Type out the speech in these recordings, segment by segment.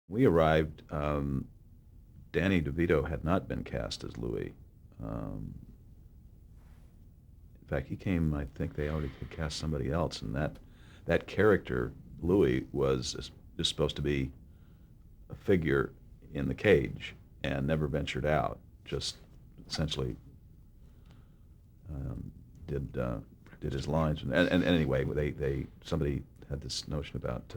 we arrived, Danny DeVito had not been cast as Louis. In fact, he came, I think they already had cast somebody else, and that character, Louis, was just supposed to be a figure in the cage and never ventured out, just essentially did his lines. And anyway, somebody had this notion about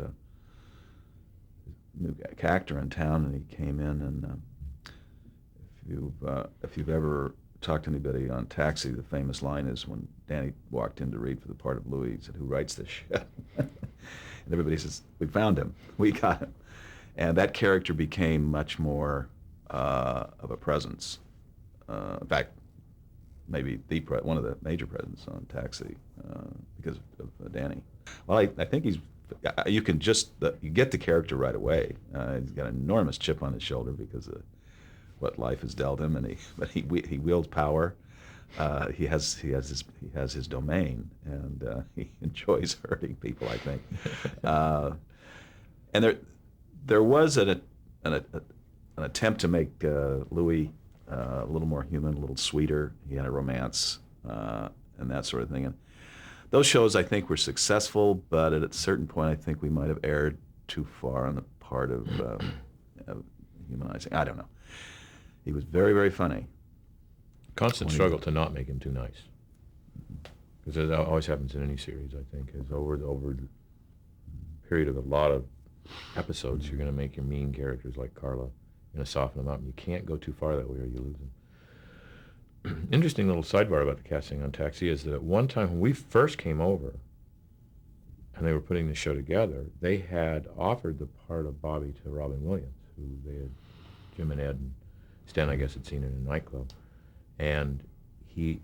new actor in town, and he came in, and if you've ever talked to anybody on Taxi, the famous line is when Danny walked in to read for the part of Louis, he said, "Who writes this shit?" And everybody says, "We found him. We got him." And that character became much more of a presence. In fact, maybe one of the major presence on Taxi because of Danny. Well, I think you get the character right away. He's got an enormous chip on his shoulder because of what life has dealt him, and he wields power. He has his domain, and he enjoys hurting people, I think. And there was an attempt to make Louis a little more human, a little sweeter. He had a romance and that sort of thing. And those shows, I think, were successful, but at a certain point, I think we might have erred too far on the part of humanizing. I don't know. He was very, very funny. Constant struggle to not make him too nice. Because that always happens in any series, I think, is over the period of a lot of episodes, you're going to make your mean characters like Carla, you're going to soften them up, and you can't go too far that way or you lose them. Interesting little sidebar about the casting on Taxi is that at one time when we first came over and they were putting the show together, they had offered the part of Bobby to Robin Williams, who they had, Jim and Ed and Stan, I guess, had seen in a nightclub. And he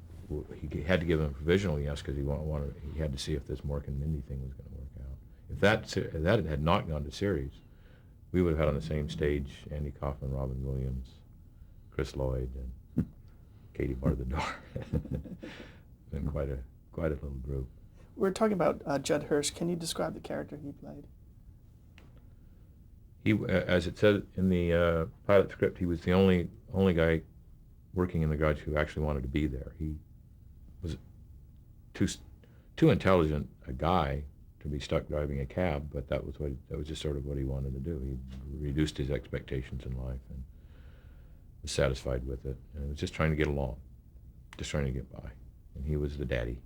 had to give him a provisional yes because he had to see if this Mork and Mindy thing was going to work out. If that had not gone to series, we would have had on the same stage Andy Kaufman, Robin Williams, Chris Lloyd, and Katie barred the door. Been quite a little group. We're talking about Judd Hirsch. Can you describe the character he played? He, as it said in the pilot script, he was the only guy working in the garage who actually wanted to be there. He was too intelligent a guy to be stuck driving a cab, but that was just sort of what he wanted to do. He reduced his expectations in life and was satisfied with it, and was just trying to get along, just trying to get by. And he was the daddy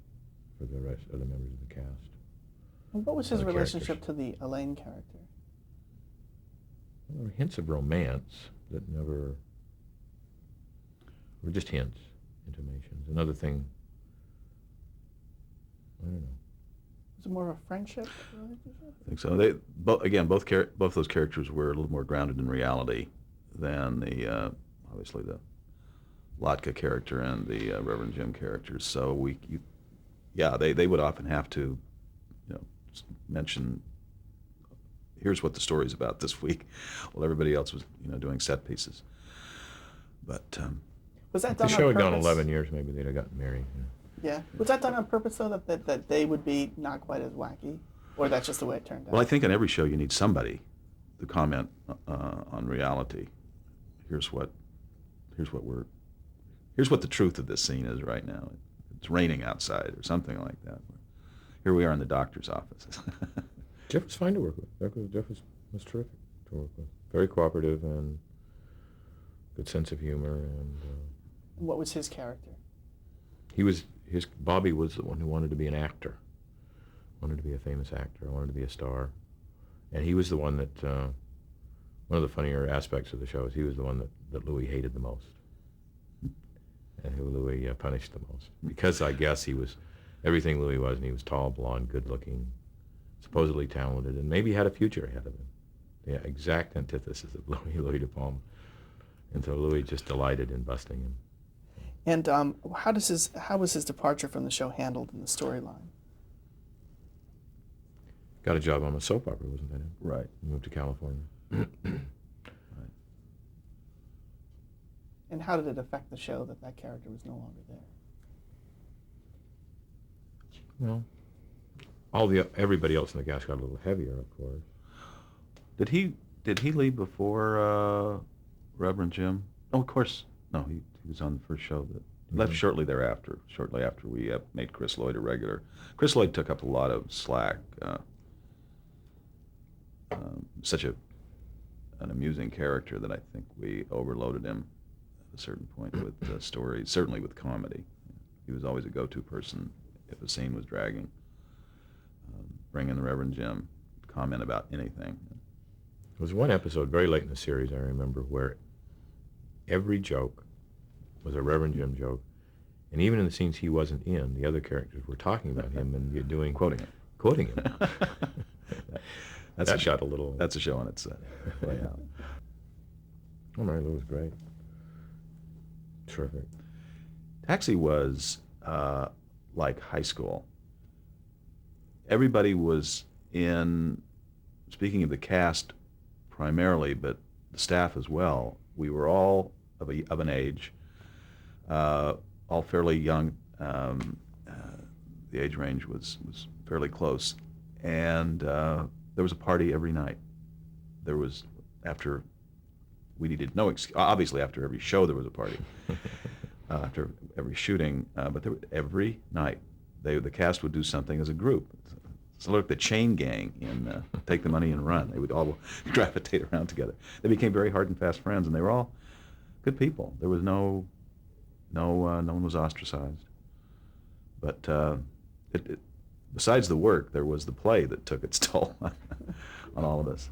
for the rest of the members of the cast. And what was his relationship to the Elaine character? Well, there were hints of romance that never were just hints, intimations. Another thing, I don't know. Was it more of a friendship relationship? I think so. Both those characters were a little more grounded in reality than the obviously the Lotka character and the Reverend Jim characters. So they would often have to, mention, here's what the story's about this week, while everybody else was, doing set pieces. But was that done on purpose? The show had gone 11 years, maybe they'd have gotten married. Yeah. Was that done on purpose, though, that they would be not quite as wacky? Or that's just the way it turned out? Well, I think on every show you need somebody to comment on reality. Here's what the truth of this scene is right now. It's raining outside or something like that. Here we are in the doctor's office. Jeff was fine to work with. Jeff was terrific to work with. Very cooperative and good sense of humor. And what was his character? Bobby was the one who wanted to be an actor, wanted to be a famous actor, wanted to be a star. And he was the one that, one of the funnier aspects of the show is he was the one that Louis hated the most. And who Louis punished the most. Because I guess he was everything Louis was, and he was tall, blonde, good-looking, supposedly talented, and maybe had a future ahead of him. The exact antithesis of Louis De Palma. And so Louis just delighted in busting him. And how was his departure from the show handled in the storyline? Got a job on a soap opera, wasn't that it? Right. Moved to California. Right. And how did it affect the show that character was no longer there? Well, everybody else in the cast got a little heavier, of course. Did he Did he leave before Reverend Jim? Oh, of course. No, he was on the first show. That left shortly thereafter. Shortly after we made Chris Lloyd a regular. Chris Lloyd took up a lot of slack. Such an amusing character that I think we overloaded him at a certain point with stories. Certainly with comedy. He was always a go-to person if a scene was dragging. Bring in the Reverend Jim, comment about anything. There was one episode very late in the series, I remember, where every joke was a Reverend Jim joke, and even in the scenes he wasn't in, the other characters were talking about him and doing Quoting him. That got a little. That's a show on its way out. Oh, Mary Lou was great. Terrific. Taxi was like high school. Everybody was in. Speaking of the cast, primarily, but the staff as well. We were all of an age, all fairly young. The age range was fairly close, and there was a party every night. There was after we needed no excuse. Obviously, after every show there was a party. After every shooting, but every night the cast would do something as a group. So like the chain gang in Take the Money and Run. They would all gravitate around together. They became very hard and fast friends, and they were all good people. There was no one was ostracized. But besides the work, there was the play that took its toll on all of us.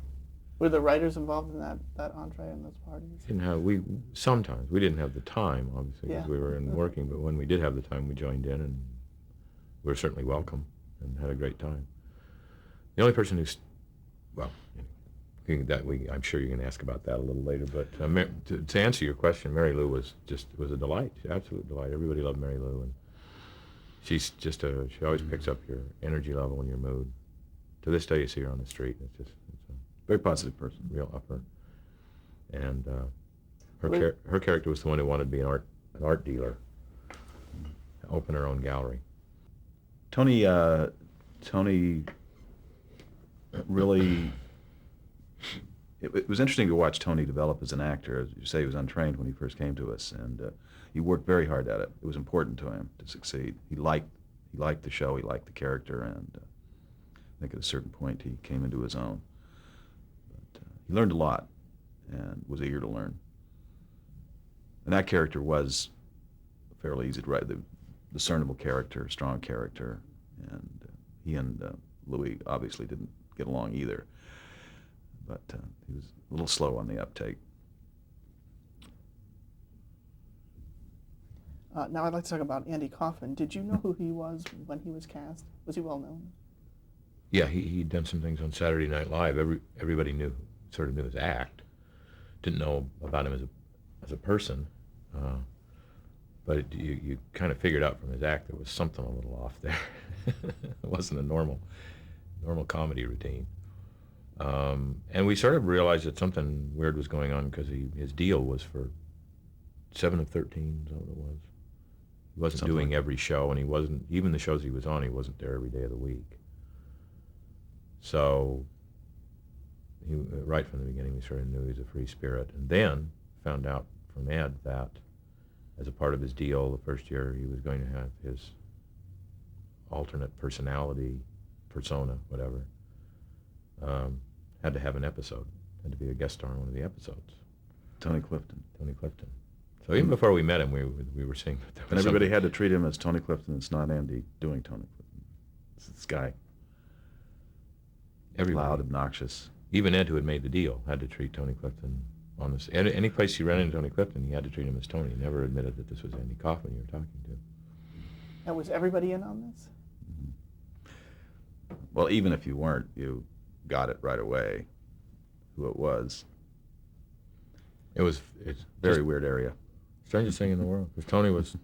Were the writers involved in that entree and those parties? Sometimes we didn't have the time, obviously, because Yeah. we were working. But when we did have the time, we joined in, and we were certainly welcome and had a great time. The only person I'm sure you're going to ask about that a little later. But to answer your question, Mary Lou was a delight, absolute delight. Everybody loved Mary Lou, and she's just she always picks up your energy level and your mood. To this day, you see her on the street, and it's a Very positive person. real upper. And her character was the one who wanted to be an art dealer, open her own gallery. Tony really. It was interesting to watch Tony develop as an actor. As you say, he was untrained when he first came to us, and he worked very hard at it. It was important to him to succeed. He liked the show. He liked the character, and I think at a certain point he came into his own. But he learned a lot, and was eager to learn. And that character was fairly easy to write. The discernible character, strong character, and he and Louis obviously didn't get along either. But he was a little slow on the uptake. Now I'd like to talk about Andy Kaufman. Did you know who he was when he was cast? Was he well known? Yeah, he'd done some things on Saturday Night Live. Everybody sort of knew his act. Didn't know about him as a person, but you kind of figured out from his act there was something a little off there. It wasn't a normal comedy routine. And we sort of realized that something weird was going on because his deal was for 7 of 13, is that what it was? He wasn't Something doing like every show, and he wasn't, even the shows he was on, he wasn't there every day of the week. So, right from the beginning, we sort of knew he was a free spirit. And then found out from Ed that as a part of his deal, the first year he was going to have his alternate personality, persona, whatever, had to have an episode, had to be a guest star on one of the episodes. Tony Clifton. So even before we met him, we were seeing that there was And everybody something. had to treat him as Tony Clifton. It's not Andy doing Tony Clifton. It's this guy. Everybody. Loud, obnoxious. Even Ed, who had made the deal, had to treat Tony Clifton on this. Any place he ran into Tony Clifton, he had to treat him as Tony. He never admitted that this was Andy Kaufman you were talking to. And was everybody in on this? Well, even if you weren't, you got it right away who it was. It's Very just weird area. strangest thing in the world. Because Tony was,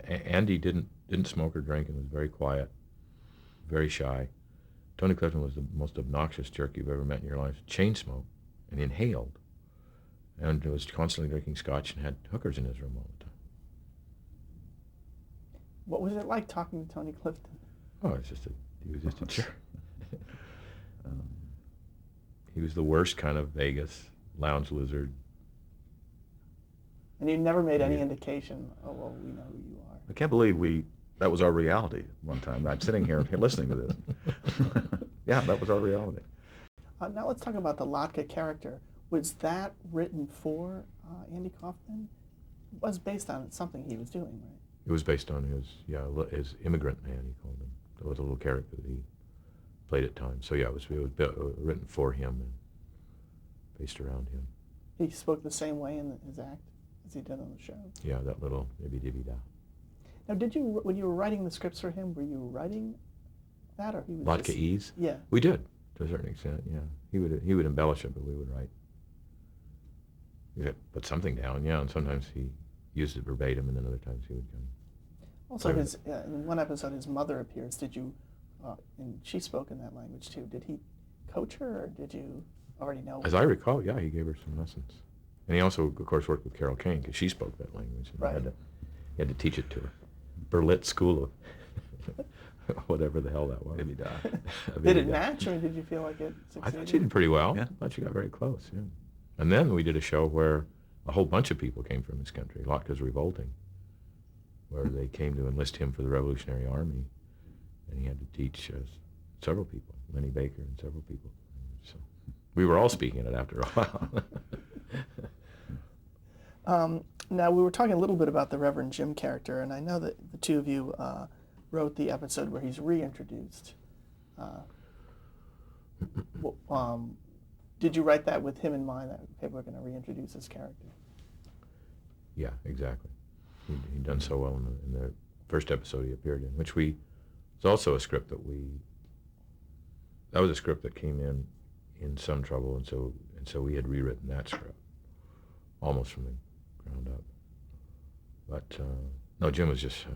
Andy didn't smoke or drink and was very quiet, very shy. Tony Clifton was the most obnoxious jerk you've ever met in your life. Chain smoked and inhaled, and was constantly drinking scotch and had hookers in his room all the time. What was it like talking to Tony Clifton? Oh, he was just a jerk. He was the worst kind of Vegas lounge lizard. And you never made any Yeah. indication, oh, well, we know who you are. I can't believe that was our reality one time. I'm sitting here listening to this. Yeah, that was our reality. Now let's talk about the Latka character. Was that written for Andy Kaufman? It was based on something he was doing, right? It was based on his immigrant man, he called him. There was a little character that he played at times. So yeah, it was written for him and based around him. He spoke the same way in his act as he did on the show. Yeah, that little ibby-dibby-da. Now, when you were writing the scripts for him, were you writing that, or he was Latka just... Ease? Yeah. We did, to a certain extent, yeah. He would embellish it, but we would write. He'd put something down, yeah, and sometimes he used it verbatim, and then other times he would come. Also, in one episode, his mother appears. Did you, and she spoke in that language too, did he coach her, or did you already know? As I recall, yeah, he gave her some lessons. And he also, of course, worked with Carol Kane, because she spoke that language. And Right. he had to teach it to her. Berlitz School of whatever the hell that was. Ibby-da. Did it match, or did you feel like it succeeded? I thought she did pretty well. Yeah. I thought she got very close, yeah. And then we did a show where a whole bunch of people came from this country, Latka's Revolting, where they came to enlist him for the Revolutionary Army, and he had to teach several people, Lenny Baker and several people. So we were all speaking it after a while. Now, we were talking a little bit about the Reverend Jim character, and I know that the two of you wrote the episode where he's reintroduced. Did you write that with him in mind, that, okay, we're going to reintroduce this character? Yeah, exactly. He'd done so well in the first episode he appeared in, which it's also a script that was a script that came in some trouble, and so we had rewritten that script almost from the ground up. But no, Jim was just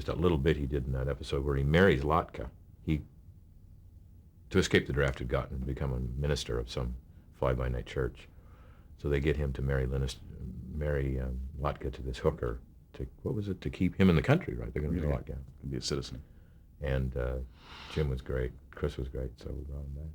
a little bit he did in that episode where he marries Latka. He, to escape the draft, had gotten to become a minister of some fly-by-night church. So they get him to marry Latka to this hooker to keep him in the country, right? They're going to do Latka. Be a citizen. And Jim was great. Chris was great, so we brought him back.